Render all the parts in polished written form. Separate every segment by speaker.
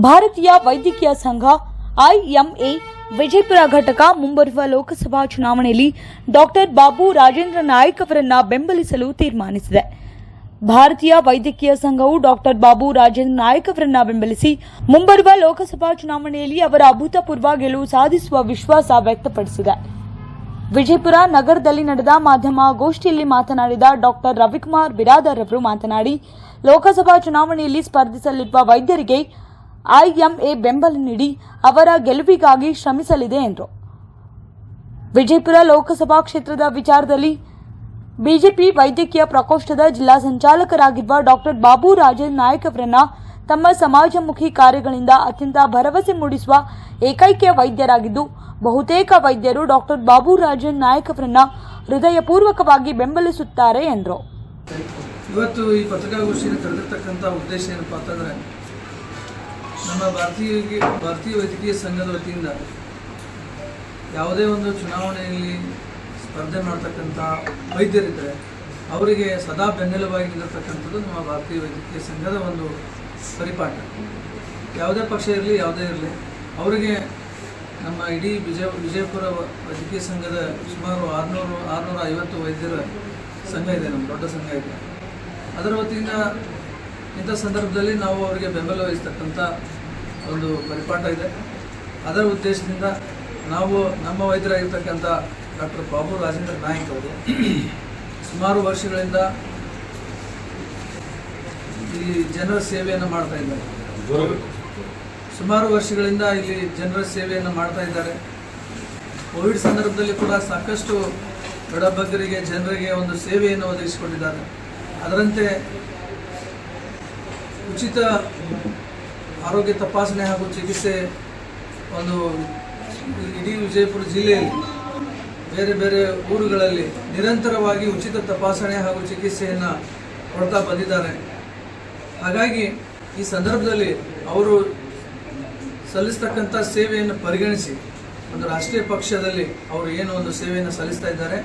Speaker 1: ಭಾರತೀಯ ವೈದ್ಯಕೀಯ ಸಂಘ ಐಎಂಎ ವಿಜಯಪುರ ಘಟಕ ಮುಂಬರುವ ಲೋಕಸಭಾ ಚುನಾವಣೆಯಲ್ಲಿ ಡಾಕ್ಟರ್ ಬಾಬು ರಾಜೇಂದ್ರ ನಾಯ್ಕ್ ಅವರನ್ನು ಬೆಂಬಲಿಸಲು ತೀರ್ಮಾನಿಸಿದೆ. ಭಾರತೀಯ ವೈದ್ಯಕೀಯ ಸಂಘವು ಡಾಕ್ಟರ್ ಬಾಬು ರಾಜೇಂದ್ರ ನಾಯ್ಕ್ ಅವರನ್ನು ಬೆಂಬಲಿಸಿ ಮುಂಬರುವ ಲೋಕಸಭಾ ಚುನಾವಣೆಯಲ್ಲಿ ಅವರ ಅಭೂತಪೂರ್ವ ಗೆಲುವು ಸಾಧಿಸುವ ವಿಶ್ವಾಸ ವ್ಯಕ್ತಪಡಿಸಿದೆ. ವಿಜಯಪುರ ನಗರದಲ್ಲಿ ನಡೆದ ಮಾಧ್ಯಮಗೋಷ್ಠಿಯಲ್ಲಿ ಮಾತನಾಡಿದ ಡಾಕ್ಟರ್ ರವಿಕುಮಾರ್ ಬಿರಾದರ್ ಅವರು ಮಾತನಾಡಿ, ಲೋಕಸಭಾ ಚುನಾವಣೆಯಲ್ಲಿ ಸ್ಪರ್ಧಿಸಲಿರುವ ವೈದ್ಯರಿಗೆ ಐಎಂಎ ಬೆಂಬಲ ನೀಡಿ ಅವರ ಗೆಲುವಿಗಾಗಿ ಶ್ರಮಿಸಲಿದೆ ಎಂದರು. ವಿಜಯಪುರ ಲೋಕಸಭಾ ಕ್ಷೇತ್ರದ ವಿಚಾರದಲ್ಲಿ ಬಿಜೆಪಿ ವೈದ್ಯಕೀಯ ಪ್ರಕೋಷ್ಠದ ಜಿಲ್ಲಾ ಸಂಚಾಲಕರಾಗಿರುವ ಡಾಕ್ಟರ್ ಬಾಬು ರಾಜೇಂದ್ರ ನಾಯ್ಕ್ ಅವರನ್ನ ತಮ್ಮ ಸಮಾಜಮುಖಿ ಕಾರ್ಯಗಳಿಂದ ಅತ್ಯಂತ ಭರವಸೆ ಮೂಡಿಸುವ ಏಕೈಕ ವೈದ್ಯರಾಗಿದ್ದು, ಬಹುತೇಕ ವೈದ್ಯರು ಡಾಕ್ಟರ್ ಬಾಬು ರಾಜೇಂದ್ರ ನಾಯ್ಕ್ ಅವರನ್ನ ಹೃದಯಪೂರ್ವಕವಾಗಿ ಬೆಂಬಲಿಸುತ್ತಾರೆ ಎಂದರು.
Speaker 2: ಇವತ್ತು ಈ ಪತ್ರಿಕಾಗೋಷ್ಠಿಯನ್ನು ಕರೆದಿರ್ತಕ್ಕಂಥ ಉದ್ದೇಶ ಏನಪ್ಪಾ ಅಂತಂದ್ರೆ, ನಮ್ಮ ಭಾರತೀಯ ವೈದ್ಯಕೀಯ ಸಂಘದ ವತಿಯಿಂದ ಯಾವುದೇ ಒಂದು ಚುನಾವಣೆಯಲ್ಲಿ ಸ್ಪರ್ಧೆ ಮಾಡ್ತಕ್ಕಂಥ ವೈದ್ಯರಿದ್ದರೆ ಅವರಿಗೆ ಸದಾ ಬೆನ್ನೆಲುಬಾಗಿ ನಿಲ್ಲತಕ್ಕಂಥದ್ದು ನಮ್ಮ ಭಾರತೀಯ ವೈದ್ಯಕೀಯ ಸಂಘದ ಒಂದು ಪರಿಪಾಠ. ಯಾವುದೇ ಪಕ್ಷ ಇರಲಿ, ಯಾವುದೇ ಇರಲಿ, ಅವರಿಗೆ ನಮ್ಮ ಇಡೀ ವಿಜಯಪುರ ವೈದ್ಯಕೀಯ ಸಂಘದ ಸುಮಾರು 650 ವೈದ್ಯರ ಸಂಘ ಇದೆ, ನಮ್ಮ ದೊಡ್ಡ ಸಂಘ ಇದೆ. ಅದರ ವತಿಯಿಂದ ಇಂಥ ಸಂದರ್ಭದಲ್ಲಿ ನಾವು ಅವರಿಗೆ ಬೆಂಬಲ ವಹಿಸ್ತಕ್ಕಂಥ ಒಂದು ಪರಿಪಾಠ ಇದೆ. ಅದರ ಉದ್ದೇಶದಿಂದ ನಾವು ನಮ್ಮ ವೈದ್ಯರಾಗಿರ್ತಕ್ಕಂಥ ಡಾಕ್ಟರ್ ಬಾಬು ರಾಜೇಂದ್ರ ನಾಯ್ಕ್ ಅವರು ಸುಮಾರು ವರ್ಷಗಳಿಂದ ಈ ಜನರ ಸೇವೆಯನ್ನು ಮಾಡ್ತಾ ಇದ್ದಾರೆ. ಸುಮಾರು ವರ್ಷಗಳಿಂದ ಇಲ್ಲಿ ಜನರ ಸೇವೆಯನ್ನು ಮಾಡ್ತಾ ಇದ್ದಾರೆ. ಕೋವಿಡ್ ಸಂದರ್ಭದಲ್ಲಿ ಕೂಡ ಸಾಕಷ್ಟು ಬಡಬಗ್ಗರಿಗೆ, ಜನರಿಗೆ ಒಂದು ಸೇವೆಯನ್ನು ಒದಗಿಸಿಕೊಟ್ಟಿದ್ದಾರೆ. ಅದರಂತೆ ಉಚಿತ ಆರೋಗ್ಯ ತಪಾಸಣೆ ಹಾಗೂ ಚಿಕಿತ್ಸೆ ಒಂದು ಇಡೀ ವಿಜಯಪುರ ಜಿಲ್ಲೆಯಲ್ಲಿ ಬೇರೆ ಬೇರೆ ಊರುಗಳಲ್ಲಿ ನಿರಂತರವಾಗಿ ಉಚಿತ ತಪಾಸಣೆ ಹಾಗೂ ಚಿಕಿತ್ಸೆಯನ್ನು ಕೊಡ್ತಾ ಬಂದಿದ್ದಾರೆ. ಹಾಗಾಗಿ ಈ ಸಂದರ್ಭದಲ್ಲಿ ಅವರು ಸಲ್ಲಿಸ್ತಕ್ಕಂಥ ಸೇವೆಯನ್ನು ಪರಿಗಣಿಸಿ ಒಂದು ರಾಷ್ಟ್ರೀಯ ಪಕ್ಷದಲ್ಲಿ ಅವರು ಏನು ಒಂದು ಸೇವೆಯನ್ನು ಸಲ್ಲಿಸ್ತಾ ಇದ್ದಾರೆ,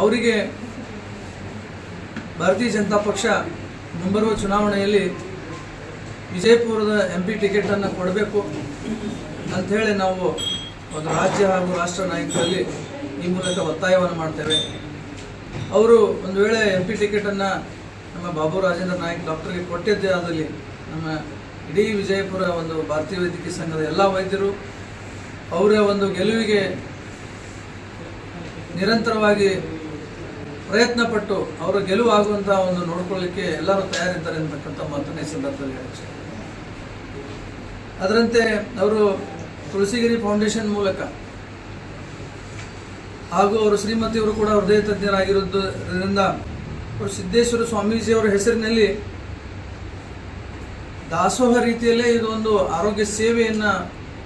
Speaker 2: ಅವರಿಗೆ ಭಾರತೀಯ ಜನತಾ ಪಕ್ಷ ಮುಂಬರುವ ಚುನಾವಣೆಯಲ್ಲಿ ವಿಜಯಪುರದ MP ಟಿಕೆಟನ್ನು ಕೊಡಬೇಕು ಅಂಥೇಳಿ ನಾವು ಒಂದು ರಾಜ್ಯ ಹಾಗೂ ರಾಷ್ಟ್ರ ನಾಯಕರಲ್ಲಿ ಈ ಮೂಲಕ ಒತ್ತಾಯವನ್ನು ಮಾಡ್ತೇವೆ. ಅವರು ಒಂದು ವೇಳೆ MP ಟಿಕೆಟನ್ನು ನಮ್ಮ ಬಾಬು ರಾಜೇಂದ್ರ ನಾಯ್ಕ್ ಡಾಕ್ಟರ್ಗೆ ಕೊಟ್ಟಿದ್ದೇ ಆದಲ್ಲಿ ನಮ್ಮ ಇಡೀ ವಿಜಯಪುರ ಒಂದು ಭಾರತೀಯ ವೈದ್ಯಕೀಯ ಸಂಘದ ಎಲ್ಲ ವೈದ್ಯರು ಅವರ ಒಂದು ಗೆಲುವಿಗೆ ನಿರಂತರವಾಗಿ ಪ್ರಯತ್ನ ಪಟ್ಟು ಅವರ ಗೆಲುವು ಆಗುವಂಥ ಒಂದು ನೋಡ್ಕೊಳ್ಳಿಕ್ಕೆ ಎಲ್ಲರೂ ತಯಾರಿದ್ದಾರೆ ಅಂತಕ್ಕಂಥ ಮಾತನ್ನ ಈ ಸಂದರ್ಭದಲ್ಲಿ ಹೇಳಿ. ಅದರಂತೆ ಅವರು ತುಳಸಿಗಿರಿ ಫೌಂಡೇಶನ್ ಮೂಲಕ ಹಾಗೂ ಅವರು ಶ್ರೀಮತಿಯವರು ಕೂಡ ಹೃದಯ ತಜ್ಞರಾಗಿರೋದ್ರಿಂದ ಅವರು ಸಿದ್ದೇಶ್ವರ ಸ್ವಾಮೀಜಿಯವರ ಹೆಸರಿನಲ್ಲಿ ದಾಸೋಹ ರೀತಿಯಲ್ಲೇ ಇದು ಒಂದು ಆರೋಗ್ಯ ಸೇವೆಯನ್ನು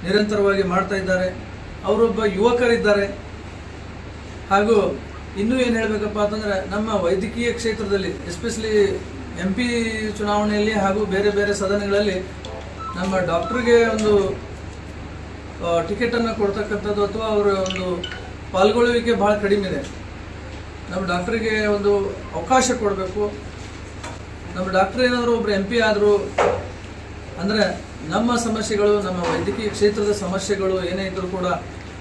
Speaker 2: ನಿರಂತರವಾಗಿ ಮಾಡ್ತಾ ಇದ್ದಾರೆ. ಅವರೊಬ್ಬ ಯುವಕರಿದ್ದಾರೆ. ಹಾಗೂ ಇನ್ನೂ ಏನು ಹೇಳಬೇಕಪ್ಪ ಅಂತಂದರೆ, ನಮ್ಮ ವೈದ್ಯಕೀಯ ಕ್ಷೇತ್ರದಲ್ಲಿ ಎಸ್ಪೆಷಲಿ MP ಚುನಾವಣೆಯಲ್ಲಿ ಹಾಗೂ ಬೇರೆ ಬೇರೆ ಸದನಗಳಲ್ಲಿ ನಮ್ಮ ಡಾಕ್ಟ್ರಿಗೆ ಒಂದು ಟಿಕೆಟನ್ನು ಕೊಡ್ತಕ್ಕಂಥದ್ದು ಅಥವಾ ಅವರ ಒಂದು ಪಾಲ್ಗೊಳ್ಳುವಿಕೆ ಭಾಳ ಕಡಿಮೆ ಇದೆ. ನಮ್ಮ ಡಾಕ್ಟ್ರಿಗೆ ಒಂದು ಅವಕಾಶ ಕೊಡಬೇಕು. ನಮ್ಮ ಡಾಕ್ಟ್ರ್ ಏನಾದರೂ ಒಬ್ಬರು MP ಆದರೂ ಅಂದರೆ ನಮ್ಮ ಸಮಸ್ಯೆಗಳು, ನಮ್ಮ ವೈದ್ಯಕೀಯ ಕ್ಷೇತ್ರದ ಸಮಸ್ಯೆಗಳು ಏನೇ ಇದ್ದರೂ ಕೂಡ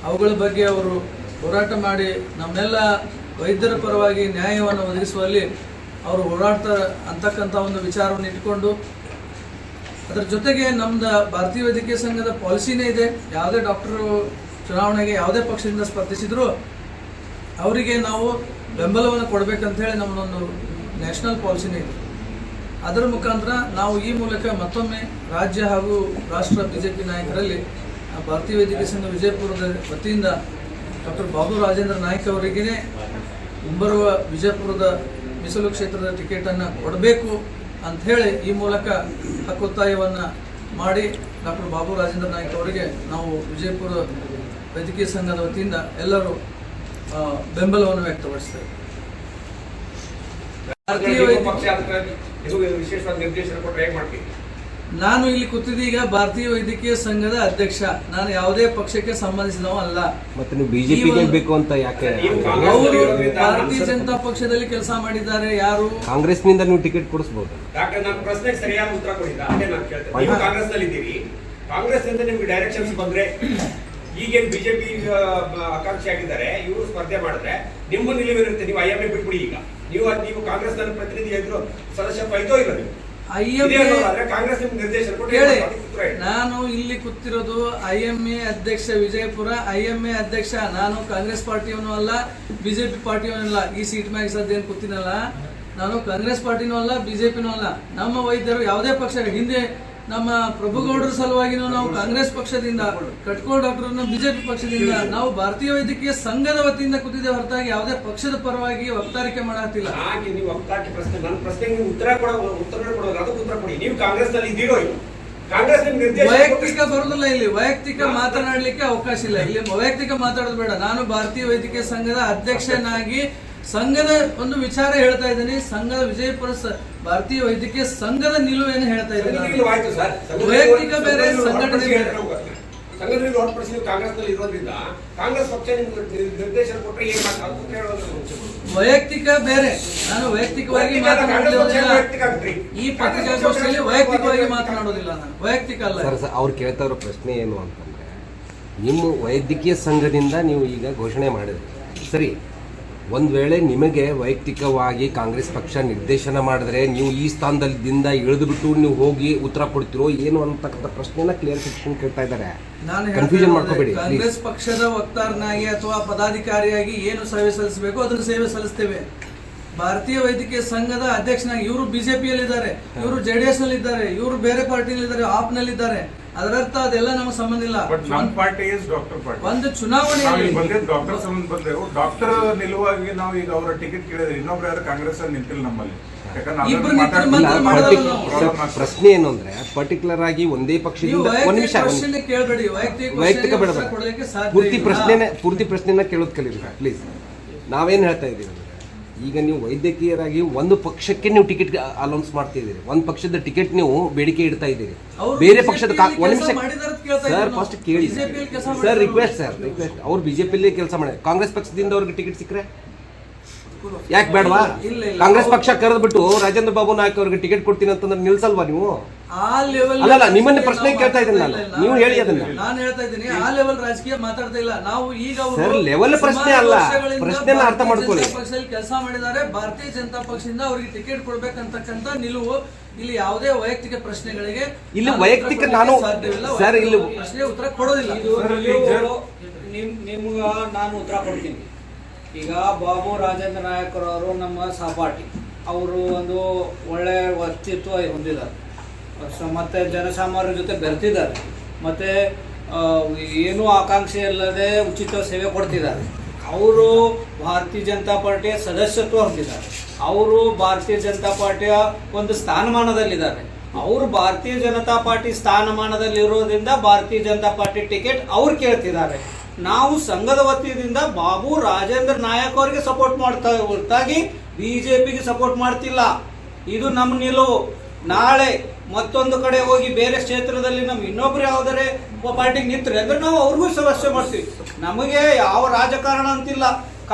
Speaker 2: ಅವುಗಳ ಬಗ್ಗೆ ಅವರು ಹೋರಾಟ ಮಾಡಿ ನಮ್ಮೆಲ್ಲ ವೈದ್ಯರ ಪರವಾಗಿ ನ್ಯಾಯವನ್ನು ಒದಗಿಸುವಲ್ಲಿ ಅವರು ಹೋರಾಡ್ತಾ ಅಂತಕ್ಕಂಥ ಒಂದು ವಿಚಾರವನ್ನು ಇಟ್ಕೊಂಡು, ಅದರ ಜೊತೆಗೆ ನಮ್ದು ಭಾರತೀಯ ವೈದ್ಯಕೀಯ ಸಂಘದ ಪಾಲಿಸಿನೇ ಇದೆ, ಯಾವುದೇ ಡಾಕ್ಟರು ಚುನಾವಣೆಗೆ ಯಾವುದೇ ಪಕ್ಷದಿಂದ ಸ್ಪರ್ಧಿಸಿದ್ರು ಅವರಿಗೆ ನಾವು ಬೆಂಬಲವನ್ನು ಕೊಡಬೇಕಂತ ಹೇಳಿ ನಮ್ಮದೊಂದು ನ್ಯಾಷನಲ್ ಪಾಲಿಸಿನೇ ಇದೆ. ಅದರ ಮುಖಾಂತರ ನಾವು ಈ ಮೂಲಕ ಮತ್ತೊಮ್ಮೆ ರಾಜ್ಯ ಹಾಗೂ ರಾಷ್ಟ್ರ BJP ನಾಯಕರಲ್ಲಿ ಭಾರತೀಯ ವೈದ್ಯಕೀಯ ಸಂಘ ವಿಜಯಪುರದ ವತಿಯಿಂದ ಡಾಕ್ಟರ್ ಬಾಬು ರಾಜೇಂದ್ರ ನಾಯ್ಕ್ ಅವರಿಗೇ ಮುಂಬರುವ ವಿಜಯಪುರದ ಮೀಸಲು ಕ್ಷೇತ್ರದ ಟಿಕೆಟನ್ನು ಕೊಡಬೇಕು ಅಂಥೇಳಿ ಈ ಮೂಲಕ ಹಕ್ಕೊತ್ತಾಯವನ್ನು ಮಾಡಿ ಡಾಕ್ಟರ್ ಬಾಬು ರಾಜೇಂದ್ರ ನಾಯ್ಕ್ ಅವರಿಗೆ ನಾವು ವಿಜಯಪುರ ವೈದ್ಯಕೀಯ ಸಂಘದ ವತಿಯಿಂದ ಎಲ್ಲರೂ ಬೆಂಬಲವನ್ನು ವ್ಯಕ್ತಪಡಿಸ್ತೇವೆ. ನಾನು ಇಲ್ಲಿ ಕೂತಿದ್ದೀಗ ಭಾರತೀಯ ವೈದ್ಯಕೀಯ ಸಂಘದ ಅಧ್ಯಕ್ಷ. ನಾನು ಯಾವುದೇ ಪಕ್ಷಕ್ಕೆ ಸಂಬಂಧಿಸಿದವ ಅಲ್ಲ.
Speaker 3: ಮತ್ತೆ ನೀವು ಬಿಜೆಪಿ ಗೆಲ್ಬೇಕು ಅಂತ ಯಾಕೆ?
Speaker 2: ಅವರು ಭಾರತೀಯ ಜನತಾ ಪಕ್ಷದಲ್ಲಿ ಕೆಲಸ ಮಾಡಿದ್ದಾರೆ. ಯಾರು
Speaker 3: ಕಾಂಗ್ರೆಸ್ನಿಂದ ನೀವು ಟಿಕೆಟ್ ಕೊಡಿಸಬಹುದು.
Speaker 4: ಡಾಕ್ಟರ್, ನನ್ನ ಪ್ರಶ್ನೆಗೆ ಸರಿಯಾದ ಉತ್ತರ ಕೊಡಿಲ್ಲ. ಅದೇ ನಾನು ಕೇಳ್ತೇನೆ. ನೀವು ಕಾಂಗ್ರೆಸ್ ನಲ್ಲಿ ಇದ್ದೀರಿ, ಕಾಂಗ್ರೆಸ್ ನಿಂದ ನಿಮ್ಗೆ ಡೈರೆಕ್ಷನ್ಸ್ ಬಂದ್ರೆ, ಈಗೇನು ಬಿಜೆಪಿ ಆಕಾಂಕ್ಷಿ ಆಗಿದ್ದಾರೆ, ಇವರು ಸ್ಪರ್ಧೆ ಮಾಡಿದ್ರೆ ನಿಮ್ಮ ನಿಲುವಿರುತ್ತೆ. ನೀವು IMA ಬಿಟ್ಬಿಡಿ. ಈಗ ನೀವು ಕಾಂಗ್ರೆಸ್ ನಲ್ಲಿ ಪ್ರತಿನಿಧಿ ಇದ್ರು ಸದಸ್ಯತ್ವ ಐತೋ ಇಲ್ಲ? ನೀವು ಕಾಂಗ್ರೆಸ್ ನಿಮ್ಗೆ ನಿರ್ದೇಶನ ಕೊಟ್ಟು
Speaker 2: ನಾನು ಇಲ್ಲಿ ಕೂತಿರೋದು IMA ಅಧ್ಯಕ್ಷ ವಿಜಯಪುರ. IMA ಅಧ್ಯಕ್ಷ ನಾನು. ಕಾಂಗ್ರೆಸ್ ಪಾರ್ಟಿಯವನು ಅಲ್ಲ, ಬಿಜೆಪಿ ಪಾರ್ಟಿಯವನು ಅಲ್ಲ. ಈ ಸೀಟ್ ಮ್ಯಾಗ ಸದ್ಯ ಏನ್ ಕೂತಿನಲ್ಲ, ನಾನು ಕಾಂಗ್ರೆಸ್ ಪಾರ್ಟಿನೂ ಅಲ್ಲ, ಬಿಜೆಪಿನೂ ಅಲ್ಲ. ನಮ್ಮ ವೈದ್ಯರು ಯಾವುದೇ ಪಕ್ಷ, ಹಿಂದೆ ನಮ್ಮ ಪ್ರಭುಗೌಡರ ಸಲುವಾಗಿನೂ ನಾವು ಕಾಂಗ್ರೆಸ್ ಪಕ್ಷದಿಂದ, ಕಟ್ಕೋಲ್ ಡಾಕ್ಟರ್ನ ಬಿಜೆಪಿ ಪಕ್ಷದಿಂದ, ನಾವು ಭಾರತೀಯ ವೈದ್ಯಕೀಯ ಸಂಘದ ವತಿಯಿಂದ ಕೂತಿದ್ದೇವೆ ಹೊರತಾಗಿ ಯಾವುದೇ ಪಕ್ಷದ ಪರವಾಗಿ ವಕ್ತಾರಿಕೆ ಮಾಡತ್ತಿಲ್ಲ.
Speaker 4: ಹಾಗೆ ನೀವು ವಕ್ತಾರಿಕೆ ಪ್ರಶ್ನೆ, ನನ್ನ ಪ್ರಶ್ನೆಗೆ ನೀವು ಉತ್ತರ ಕೊಡೋದು, ಅದಕ್ಕೆ ಉತ್ತರ ಕೊಡಿ. ನೀವು ಕಾಂಗ್ರೆಸ್ ನಲ್ಲಿ ಇದ್ದೀರೋ? ಕಾಂಗ್ರೆಸ್
Speaker 2: ವೈಯಕ್ತಿಕ ಬರುದಿಲ್ಲ. ಇಲ್ಲಿ ವೈಯಕ್ತಿಕ ಮಾತನಾಡ್ಲಿಕ್ಕೆ ಅವಕಾಶ ಇಲ್ಲ. ಇಲ್ಲಿ ವೈಯಕ್ತಿಕ ಮಾತಾಡೋದು ಬೇಡ. ನಾನು ಭಾರತೀಯ ವೈದ್ಯಕೀಯ ಸಂಘದ ಅಧ್ಯಕ್ಷನಾಗಿ ಸಂಘದ ಒಂದು ವಿಚಾರ ಹೇಳ್ತಾ ಇದ್ದೀನಿ. ಸಂಘದ ವಿಜಯಪುರ ಭಾರತೀಯ ವೈದ್ಯಕೀಯ ಸಂಘದ ನಿಲುವೇನು ಹೇಳ್ತಾ ಇದ್ದೀನಿ. ವೈಯಕ್ತಿಕ ಬೇರೆ, ಸಂಘಟನೆ ಬೇರೆ.
Speaker 4: ಸಂಘಟನೆ ಹೊರತುಪಡಿಸಿ ಕಾಂಗ್ರೆಸ್ ನಲ್ಲಿ ಇರೋದ್ರಿಂದ ಕಾಂಗ್ರೆಸ್ ಪಕ್ಷ ನಿರ್ದೇಶನ ಕೊಟ್ಟರೆ ಏನ್ ಮಾಡ್ತಾರೆ?
Speaker 2: ವೈಯಕ್ತಿಕ ಬೇರೆ. ನಾನು ವೈಯಕ್ತಿಕವಾಗಿ ಮಾತನಾಡೋದಿಲ್ಲ. ಈ ಪತ್ರಿಕಾಗೋಷ್ಠಿಯಲ್ಲಿ ವೈಯಕ್ತಿಕವಾಗಿ ಮಾತನಾಡೋದಿಲ್ಲ. ನಾನು ವೈಯಕ್ತಿಕ ಅಲ್ಲ.
Speaker 3: ಸರ್, ಅವ್ರು ಕೇಳ್ತಾ ಇರೋ ಪ್ರಶ್ನೆ ಏನು ಅಂತಂದ್ರೆ, ನಿಮ್ಮ ವೈದ್ಯಕೀಯ ಸಂಘದಿಂದ ನೀವು ಈಗ ಘೋಷಣೆ ಮಾಡಿದ್ರಿ, ಸರಿ. ಒಂದು ವೇಳೆ ನಿಮಗೆ ವೈಯಕ್ತಿಕವಾಗಿ ಕಾಂಗ್ರೆಸ್ ಪಕ್ಷ ನಿರ್ದೇಶನ ಮಾಡಿದ್ರೆ ನೀವು ಈ ಸ್ಥಾನದಿಂದ ಇಳಿದು ಬಿಟ್ಟು ನೀವು ಹೋಗಿ ಉತ್ತರ ಕೊಡ್ತಿರೋ ಏನು ಅಂತಕ್ಕಂಥ ಪ್ರಶ್ನೆನ ಕ್ಲಿಯರಿಫಿಕೇಶನ್ ಕೇಳ್ತಾ ಇದ್ದಾರೆ. ಕನ್ಫ್ಯೂಷನ್ ಮಾಡ್ಕೋಬೇಡಿ.
Speaker 2: ಕಾಂಗ್ರೆಸ್ ಪಕ್ಷದ ವಕ್ತಾರನಾಗಿ ಅಥವಾ ಪದಾಧಿಕಾರಿಯಾಗಿ ಏನು ಸೇವೆ ಸಲ್ಲಿಸಬೇಕು ಅದನ್ನು ಸೇವೆ ಸಲ್ಲಿಸ್ತೇವೆ. ಭಾರತೀಯ ವೈದ್ಯಕೀಯ ಸಂಘದ ಅಧ್ಯಕ್ಷನಾಗಿ ಇವರು ಬಿಜೆಪಿಯಲ್ಲಿದ್ದಾರೆ, ಇವರು JDS ನಲ್ಲಿ ಇದ್ದಾರೆ, ಇವರು ಬೇರೆ ಪಾರ್ಟಿಯಲ್ಲಿದ್ದಾರೆ, ಆಪ್ ನಲ್ಲಿದ್ದಾರೆ. ಅದರರ್ಥ ಅದೆಲ್ಲ ನಮಗೆ ಸಂಬಂಧ ಇಲ್ಲ. ಒಂದು ಚುನಾವಣೆಯಲ್ಲಿ
Speaker 5: ಡಾಕ್ಟರ್ ಸಂಬಂಧ ಬಂದೆವು. ಡಾಕ್ಟರ್ ನಿಲುವಾಗಿ ನಾವು ಈಗ ಅವರ ಟಿಕೆಟ್ ಕೇಳಿದ್ರೆ ಇನ್ನೊಬ್ರು ಯಾರು ಕಾಂಗ್ರೆಸ್ ಅಲ್ಲಿ ನಿಂತಿಲ್ಲ ನಮ್ಮಲ್ಲಿ.
Speaker 3: ಪ್ರಶ್ನೆ ಏನು ಅಂದ್ರೆ, ಪರ್ಟಿಕ್ಯುಲರ್ ಆಗಿ ಒಂದೇ ಪಕ್ಷದಿಂದ ಒಂದ್ ನಿಮಿಷ ವೈಯಕ್ತಿಕ ಬೇಡ, ಪೂರ್ತಿ ಪ್ರಶ್ನೆನ ಕೇಳೋದ್ ಕಲೀರಿ ಪ್ಲೀಸ್. ನಾವೇನ್ ಹೇಳ್ತಾ ಇದೀವಿ, ಈಗ ನೀವು ವೈದ್ಯಕೀಯರಾಗಿ ಒಂದು ಪಕ್ಷಕ್ಕೆ ನೀವು ಟಿಕೆಟ್ ಅನೌನ್ಸ್ ಮಾಡ್ತಿದ್ದೀರಿ, ಒಂದು ಪಕ್ಷದ ಟಿಕೆಟ್ ನೀವು ಬೇಡಿಕೆ ಇಡ್ತಾ ಇದ್ದೀರಿ, ಬೇರೆ ಪಕ್ಷದ ಒಂದು ನಿಮಿಷ ಸರ್ ಫಸ್ಟ್ ಕೇಳಿ ಸರ್, ರಿಕ್ವೆಸ್ಟ್ ಅವ್ರು ಬಿಜೆಪಿಯಲ್ಲಿ ಕೆಲಸ ಮಾಡಿ ಕಾಂಗ್ರೆಸ್ ಪಕ್ಷದಿಂದ ಅವ್ರಿಗೆ ಟಿಕೆಟ್ ಸಿಕ್ಕರೆ ಯಾಕೆ ಬೇಡವಾ? ಕಾಂಗ್ರೆಸ್ ಪಕ್ಷ ಕರೆದ್ಬಿಟ್ಟು ರಾಜೇಂದ್ರ ಬಾಬು ನಾಯಕ್ ಅವ್ರಿಗೆ ಟಿಕೆಟ್ ಕೊಡ್ತೀನಿ ಅಂತಂದ್ರೆ ನಿಲ್ಸಲ್ವಾ ನೀವು? ಅಲ್ಲ, ನಿಮ್ಮನ್ನ ಪ್ರಶ್ನೆ ಕೇಳ್ತಾ ಇದ್ದೀನಿ ನಾನು, ನೀವು ಹೇಳಿ ಅದನ್ನ.
Speaker 2: ನಾನು ಹೇಳ್ತಾ ಇದ್ದೀನಿ, ಆ ಲೆವೆಲ್ ರಾಜಕೀಯ ಮಾತಾಡ್ತಾ ಇಲ್ಲ ನಾವು. ಈಗ
Speaker 3: ಸರ್, ಲೆವೆಲ್ ಪ್ರಶ್ನೆ ಅಲ್ಲ, ಪ್ರಶ್ನೆನ ಅರ್ಥ ಮಾಡ್ಕೊಳ್ಳಿ.
Speaker 2: ಪಕ್ಷದಲ್ಲಿ ಕೆಲಸ ಮಾಡಿದ್ದಾರೆ, ಭಾರತೀಯ ಜನತಾ ಪಕ್ಷದಿಂದ ಅವರಿಗೆ ಟಿಕೆಟ್ ಕೊಡ್ಬೇಕಂತಕ್ಕಂತ ನಿಲುವು. ಇಲ್ಲಿ ಯಾವುದೇ ವೈಯಕ್ತಿಕ ಪ್ರಶ್ನೆಗಳಿಗೆ
Speaker 3: ಇಲ್ಲಿ ವೈಯಕ್ತಿಕ ನಾನು ಸರ್ ಇಲ್ಲಿ
Speaker 2: ಪ್ರಶ್ನೆ ಉತ್ತರ ಕೊಡೋದಿಲ್ಲ.
Speaker 6: ನಿಮ್ಗ ನಾನು ಉತ್ತರ ಕೊಡ್ತೀನಿ. ಈಗ ಬಾಬು ರಾಜೇಂದ್ರ ನಾಯಕರವರು ನಮ್ಮ ಸಹಪಾಠಿ, ಅವರು ಒಂದು ಒಳ್ಳೆ ವ್ಯಕ್ತಿತ್ವ ಹೊಂದಿದ್ದಾರೆ, ಮತ್ತೆ ಜನಸಾಮಾನ್ಯರ ಜೊತೆ ಬೆರೆತಿದ್ದಾರೆ, ಮತ್ತೆ ಏನೂ ಆಕಾಂಕ್ಷೆ ಇಲ್ಲದೆ ಉಚಿತ ಸೇವೆ ಕೊಡ್ತಿದ್ದಾರೆ. ಅವರು ಭಾರತೀಯ ಜನತಾ ಪಾರ್ಟಿಯ ಸದಸ್ಯತ್ವ ಹೊಂದಿದ್ದಾರೆ, ಅವರು ಭಾರತೀಯ ಜನತಾ ಪಾರ್ಟಿಯ ಒಂದು ಸ್ಥಾನಮಾನದಲ್ಲಿದ್ದಾರೆ. ಅವರು ಭಾರತೀಯ ಜನತಾ ಪಾರ್ಟಿ ಸ್ಥಾನಮಾನದಲ್ಲಿರೋದ್ರಿಂದ ಭಾರತೀಯ ಜನತಾ ಪಾರ್ಟಿ ಟಿಕೆಟ್ ಅವ್ರು ಕೇಳ್ತಿದ್ದಾರೆ. ನಾವು ಸಂಘದ ವತಿಯಿಂದ ಬಾಬು ರಾಜೇಂದ್ರ ನಾಯಕ್ ಅವರಿಗೆ ಸಪೋರ್ಟ್ ಮಾಡ್ತಾ ಹೊರತಾಗಿ ಬಿಜೆಪಿಗೆ ಸಪೋರ್ಟ್ ಮಾಡ್ತಿಲ್ಲ. ಇದು ನಮ್ಮ ನಿಲುವು. ನಾಳೆ ಮತ್ತೊಂದು ಕಡೆ ಹೋಗಿ ಬೇರೆ ಕ್ಷೇತ್ರದಲ್ಲಿ ನಮ್ಮ ಇನ್ನೊಬ್ರು ಯಾವುದಾರೆ ಪಾರ್ಟಿಗೆ ನಿಂತರೆ ಅಂದ್ರೆ ನಾವು ಅವ್ರಿಗೂ ಸಮಸ್ಯೆ ಮಾಡ್ತೀವಿ. ನಮಗೆ ಯಾವ ರಾಜಕಾರಣ ಅಂತಿಲ್ಲ.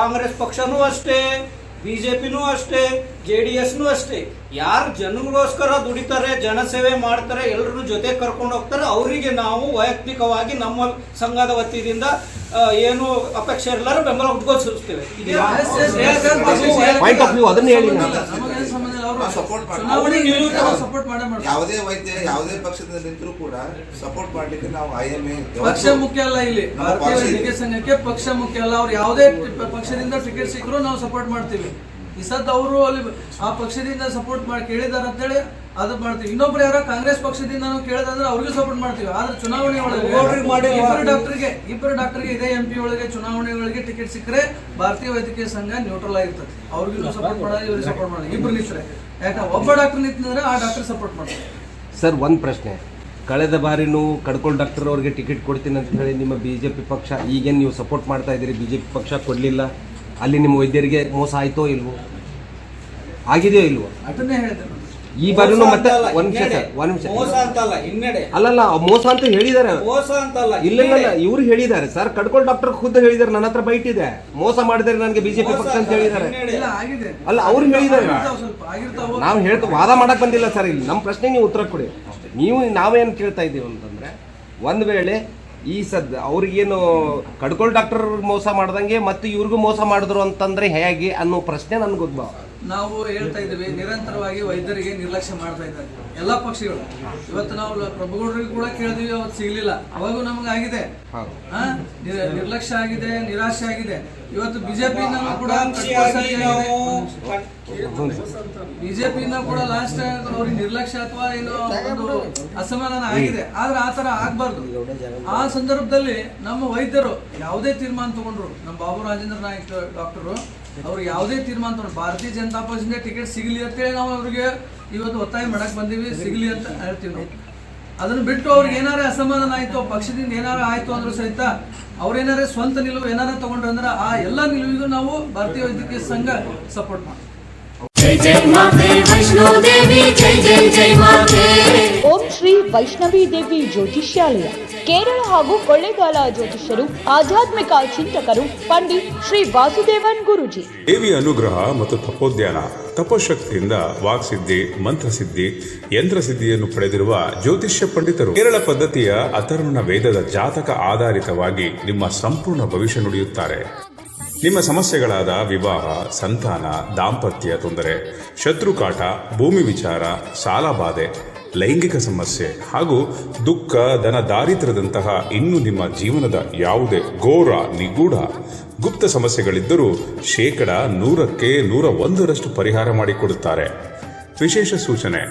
Speaker 6: ಕಾಂಗ್ರೆಸ್ ಪಕ್ಷನೂ ಅಷ್ಟೇ, ಬಿಜೆಪಿನೂ ಅಷ್ಟೇ, JDSನೂ ಅಷ್ಟೇ. ಯಾರು ಜನಗಳಿಗೋಸ್ಕರ ದುಡಿತಾರೆ, ಜನಸೇವೆ ಮಾಡ್ತಾರೆ, ಎಲ್ಲರನ್ನು ಜೊತೆ ಕರ್ಕೊಂಡು ಹೋಗ್ತಾರೆ, ಅವರಿಗೆ ನಾವು ವೈಯಕ್ತಿಕವಾಗಿ ನಮ್ಮ ಸಂಘದ ವತಿಯಿಂದ ಏನು ಅಪೇಕ್ಷೆ ಎಲ್ಲರೂ ಬೆಂಬಲ ಉದ್ಘೋಷಿಸ್ತೇವೆ.
Speaker 7: ಯಾವುದೇ ವೈದ್ಯ ಯಾವುದೇ ಪಕ್ಷದಿಂದ ನಿಂತರೂ ಕೂಡ ಸಪೋರ್ಟ್ ಮಾಡ್ಲಿಕ್ಕೆ ನಾವು IMA
Speaker 2: ಪಕ್ಷ ಮುಖ್ಯ ಅಲ್ಲ. ಇಲ್ಲಿ ಭಾರತೀಯ ವೈದ್ಯಕೀಯ ಸಂಘಕ್ಕೆ ಪಕ್ಷ ಮುಖ್ಯ ಅಲ್ಲ. ಅವ್ರು ಯಾವುದೇ ಪಕ್ಷದಿಂದ ಟಿಕೆಟ್ ಸಿಕ್ಕರೂ ನಾವು ಸಪೋರ್ಟ್ ಮಾಡ್ತೀವಿ. ಈ ಸದ್ ಅವರು ಅಲ್ಲಿ ಆ ಪಕ್ಷದಿಂದ ಸಪೋರ್ಟ್ ಮಾಡಿ ಕೇಳಿದಾರ ಅಂತೇಳಿ ಅದು ಮಾಡ್ತೀವಿ. ಇನ್ನೊಬ್ರು ಯಾರೋ ಕಾಂಗ್ರೆಸ್ ಪಕ್ಷದಿಂದ ನಾವು ಕೇಳಿದ್ರೆ ಅವ್ರಿಗೂ ಸಪೋರ್ಟ್ ಮಾಡ್ತೀವಿ. ಆದ್ರೆ ಚುನಾವಣೆ ಒಳಗೆ ಇಬ್ಬರು ಡಾಕ್ಟರ್ಗೆ ಇದೇ MP ಒಳಗೆ ಚುನಾವಣೆ ಒಳಗೆ ಟಿಕೆಟ್ ಸಿಕ್ಕರೆ ಭಾರತೀಯ ವೈದ್ಯಕೀಯ ಸಂಘ ನ್ಯೂಟ್ರಲ್ ಆಗಿರ್ತದೆ. ಅವ್ರಿಗೂ ಸಪೋರ್ಟ್ ಮಾಡೋದು, ಇವ್ರಿಗೆ ಸಪೋರ್ಟ್ ಮಾಡೋದು. ಇಬ್ರು ನಿಂತರೆ ಯಾಕಂದ್ರೆ ಒಬ್ಬ ಡಾಕ್ಟರ್ ನಿಂತಂದ್ರೆ ಆ ಡಾಕ್ಟರ್ ಸಪೋರ್ಟ್ ಮಾಡ್ತಾರೆ.
Speaker 3: ಸರ್, ಒಂದು ಪ್ರಶ್ನೆ, ಕಳೆದ ಬಾರಿನೂ ಕಡ್ಕೋಲ್ ಡಾಕ್ಟರ್ ಅವ್ರಿಗೆ ಟಿಕೆಟ್ ಕೊಡ್ತೀನಿ ಅಂತ ಹೇಳಿ ನಿಮ್ಮ ಬಿಜೆಪಿ ಪಕ್ಷ ಈಗೇನು ನೀವು ಸಪೋರ್ಟ್ ಮಾಡ್ತಾ ಇದ್ದೀರಿ, ಬಿಜೆಪಿ ಪಕ್ಷ ಕೊಡಲಿಲ್ಲ, ಅಲ್ಲಿ ನಿಮ್ಮ ವೈದ್ಯರಿಗೆ ಮೋಸ ಆಯ್ತೋ ಇಲ್ವೋ, ಆಗಿದೆಯೋ ಇಲ್ವೋ?
Speaker 2: ಅದನ್ನೇ ಹೇಳಿದೆ.
Speaker 3: ಈ ಬಾರಿನೂ
Speaker 6: ಮೋಸ
Speaker 3: ಮತ್ತೆ
Speaker 6: ಅಂತಲ್ಲ,
Speaker 3: ಒಂದ್ ನಿಮಿಷ
Speaker 6: ಹಿನ್ನಡೆ.
Speaker 3: ಸರ್, ಒಂದ್ ನಿಮಿಷ.
Speaker 6: ಮೋಸ ಅಂತಲ್ಲ, ಹಿನ್ನಡೆ.
Speaker 3: ಅಲ್ಲಲ್ಲ ಮೋಸ ಅಂತ ಹೇಳಿದಾರೆ.
Speaker 6: ಮೋಸ ಅಂತಲ್ಲ,
Speaker 3: ಇಲ್ಲ
Speaker 6: ಹಿನ್ನಡೆ.
Speaker 3: ಇವ್ರು ಹೇಳಿದ್ದಾರೆ ಸರ್, ಕಡ್ಕೋಲ್ ಡಾಕ್ಟರ್ ಖುದ್ದು ಹೇಳಿದ್ದಾರೆ, ನನ್ನ ಹತ್ರ ಬೈಟ್ ಇದೆ, ಮೋಸ ಮಾಡಿದರೆ ನನಗೆ ಬಿಜೆಪಿ ಪಕ್ಷ ಅಂತ ಹೇಳಿದ್ದಾರೆ.
Speaker 6: ಹಿನ್ನಡೆ.
Speaker 2: ಇಲ್ಲ ಆಗಿದೆ.
Speaker 3: ಅಲ್ಲ ಅವ್ರು ಹೇಳಿದ್ದಾರೆ,
Speaker 2: ಸ್ವಲ್ಪ ಆಗಿರ್ತಾವ.
Speaker 3: ನಾವು ವಾದ ಮಾಡಕ್ ಬಂದಿಲ್ಲ ಸರ್. ಇಲ್ಲಿ ನಮ್ಮ ಪ್ರಶ್ನೆಗೆ ನೀವು ಉತ್ತರ ಕೊಡಿ. ನಾವೇನು ಕೇಳ್ತಾ ಇದ್ದೀವಿ ಅಂತಂದ್ರೆ, ಒಂದ್ ವೇಳೆ ಈ ಅವ್ರಿಗೇನು ಕಡ್ಕೋಲ್ ಡಾಕ್ಟರ್ ಮೋಸ ಮಾಡ್ದಂಗೆ ಮತ್ತೆ ಇವ್ರಿಗೂ ಮೋಸ ಮಾಡಿದ್ರು ಅಂತಂದ್ರೆ ಹೇಗೆ ಅನ್ನೋ ಪ್ರಶ್ನೆ ನನ್ಗೆ ಉದ್ಭವ.
Speaker 2: ನಾವು ಹೇಳ್ತಾ ಇದ್ದೀವಿ, ನಿರಂತರವಾಗಿ ವೈದ್ಯರಿಗೆ ನಿರ್ಲಕ್ಷ್ಯ ಮಾಡ್ತಾ ಇದ್ದಾರೆ ಎಲ್ಲಾ ಪಕ್ಷಗಳು. ಇವತ್ತು ನಾವು ಪ್ರಭುಗೌಡರಿಗೆ ಕೂಡ ಕೇಳಿದ್ವಿ, ಅವತ್ತು ಸಿಗ್ಲಿಲ್ಲ, ಅವಾಗೂ ನಮಗಾಗಿದೆ. ನಿರ್ಲಕ್ಷ್ಯ ಆಗಿದೆ, ನಿರಾಶೆ ಆಗಿದೆ. ಇವತ್ತು ಬಿಜೆಪಿಯಿಂದ ಕೂಡ ಲಾಸ್ಟ್ ಅವ್ರಿಗೆ ನಿರ್ಲಕ್ಷ್ಯ ಅಥವಾ ಏನೋ ಒಂದು ಅಸಮಾಧಾನ ಆಗಿದೆ. ಆದ್ರೆ ಆತರ ಆಗ್ಬಾರ್ದು. ಆ ಸಂದರ್ಭದಲ್ಲಿ ನಮ್ಮ ವೈದ್ಯರು ಯಾವುದೇ ತೀರ್ಮಾನ ತಗೊಂಡ್ರು, ನಮ್ಮ ಬಾಬು ರಾಜೇಂದ್ರ ನಾಯ್ಕ ಡಾಕ್ಟರು ಅವ್ರು ಯಾವುದೇ ತೀರ್ಮಾನ ತಗೊಂಡ್ರು, ಭಾರತೀಯ ಜನತಾ ಪಕ್ಷದಿಂದ ಟಿಕೆಟ್ ಸಿಗಲಿ ಅಂತೇಳಿ ನಾವು ಅವ್ರಿಗೆ ಇವತ್ತು ಒತ್ತಾಯ ಮಾಡಕ್ ಬಂದೀವಿ, ಸಿಗಲಿ ಅಂತ ಹೇಳ್ತೀವಿ ನಾವು. ಅದನ್ನ ಬಿಟ್ಟು ಅವ್ರಿಗೆ ಏನಾರ ಅಸಮಾಧಾನ ಆಯ್ತು, ಪಕ್ಷದಿಂದ ಏನಾರ ಆಯ್ತು ಅಂದ್ರೂ ಸಹಿತ ಅವ್ರೇನಾರ ಸ್ವಂತ ನಿಲುವು ಏನಾರ ತಗೊಂಡ್ರು ಅಂದ್ರೆ ಆ ಎಲ್ಲ ನಿಲುವಿಗೂ ನಾವು ಭಾರತೀಯ ವೈದ್ಯಕೀಯ ಸಂಘ ಸಪೋರ್ಟ್ ಮಾಡ್ತೀವಿ.
Speaker 1: ಓಂ ಶ್ರೀ ವೈಷ್ಣವಿ ದೇವಿ ಜ್ಯೋತಿಷ್ಯಾಲಯ, ಕೇರಳ ಹಾಗೂ ಕೊಳ್ಳೇಗಾಲ ಜ್ಯೋತಿಷ್ಯರು, ಆಧ್ಯಾತ್ಮಿಕ ಚಿಂತಕರು, ಪಂಡಿತ್ ಶ್ರೀ ವಾಸುದೇವನ್ ಗುರೂಜಿ.
Speaker 8: ದೇವಿಯ ಅನುಗ್ರಹ ಮತ್ತು ತಪೋದ್ಯಾನ, ತಪಶಕ್ತಿಯಿಂದ ವಾಕ್ಸಿದ್ಧಿ, ಮಂತ್ರಸಿದ್ಧಿ, ಯಂತ್ರಸಿದ್ಧಿಯನ್ನು ಪಡೆದಿರುವ ಜ್ಯೋತಿಷ್ಯ ಪಂಡಿತರು. ಕೇರಳ ಪದ್ಧತಿಯ ಅಥರ್ವಣ ವೇದದ ಜಾತಕ ಆಧಾರಿತವಾಗಿ ನಿಮ್ಮ ಸಂಪೂರ್ಣ ಭವಿಷ್ಯ ನುಡಿಯುತ್ತಾರೆ. ನಿಮ್ಮ ಸಮಸ್ಯೆಗಳಾದ ವಿವಾಹ, ಸಂತಾನ, ದಾಂಪತ್ಯ ತೊಂದರೆ, ಶತ್ರುಕಾಟ, ಭೂಮಿ ವಿಚಾರ, ಸಾಲಬಾಧೆ, ಲೈಂಗಿಕ ಸಮಸ್ಯೆ ಹಾಗೂ ದುಃಖ, ಧನ ದಾರಿದ್ರ್ಯದಂತಹ ಇನ್ನು ನಿಮ್ಮ ಜೀವನದ ಯಾವುದೇ ಘೋರ, ನಿಗೂಢ, ಗುಪ್ತ ಸಮಸ್ಯೆಗಳಿದ್ದರೂ 100% ಪರಿಹಾರ ಮಾಡಿಕೊಡುತ್ತಾರೆ. ವಿಶೇಷ ಸೂಚನೆ: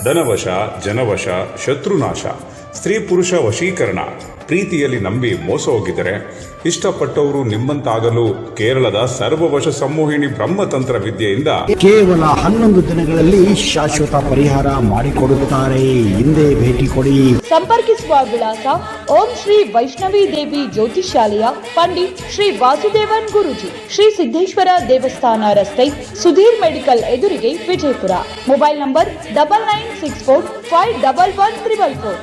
Speaker 8: ಧನವಶ, ಜನವಶ, ಶತ್ರುನಾಶ, ಸ್ತ್ರೀ ಪುರುಷ ವಶೀಕರಣ, ಪ್ರೀತಿಯಲ್ಲಿ ನಂಬಿ ಮೋಸ ಹೋಗಿದ್ದರೆ, ಇಷ್ಟಪಟ್ಟವರು ನಿಮ್ಮಂತಾಗಲು ಕೇರಳದ ಸರ್ವವಶ ಸಂಮೋಹಿನಿ ಬ್ರಹ್ಮತಂತ್ರ ವಿದ್ಯೆಯಿಂದ
Speaker 9: ಕೇವಲ 11 ದಿನಗಳಲ್ಲಿ ಶಾಶ್ವತ ಪರಿಹಾರ ಮಾಡಿಕೊಡುತ್ತಾರೆ. ಹಿಂದೆ ಭೇಟಿ ಕೊಡಿ.
Speaker 1: ಸಂಪರ್ಕಿಸುವ ವಿಳಾಸ: ಓಂ ಶ್ರೀ ವೈಷ್ಣವಿ ದೇವಿ ಜ್ಯೋತಿಷ್ಯಾಲಯ, ಪಂಡಿತ್ ಶ್ರೀ ವಾಸುದೇವನ್ ಗುರೂಜಿ, ಶ್ರೀ ಸಿದ್ದೇಶ್ವರ ದೇವಸ್ಥಾನ ರಸ್ತೆ, ಸುಧೀರ್ ಮೆಡಿಕಲ್ ಎದುರಿಗೆ, ವಿಜಯಪುರ. Mobile number 9964511344.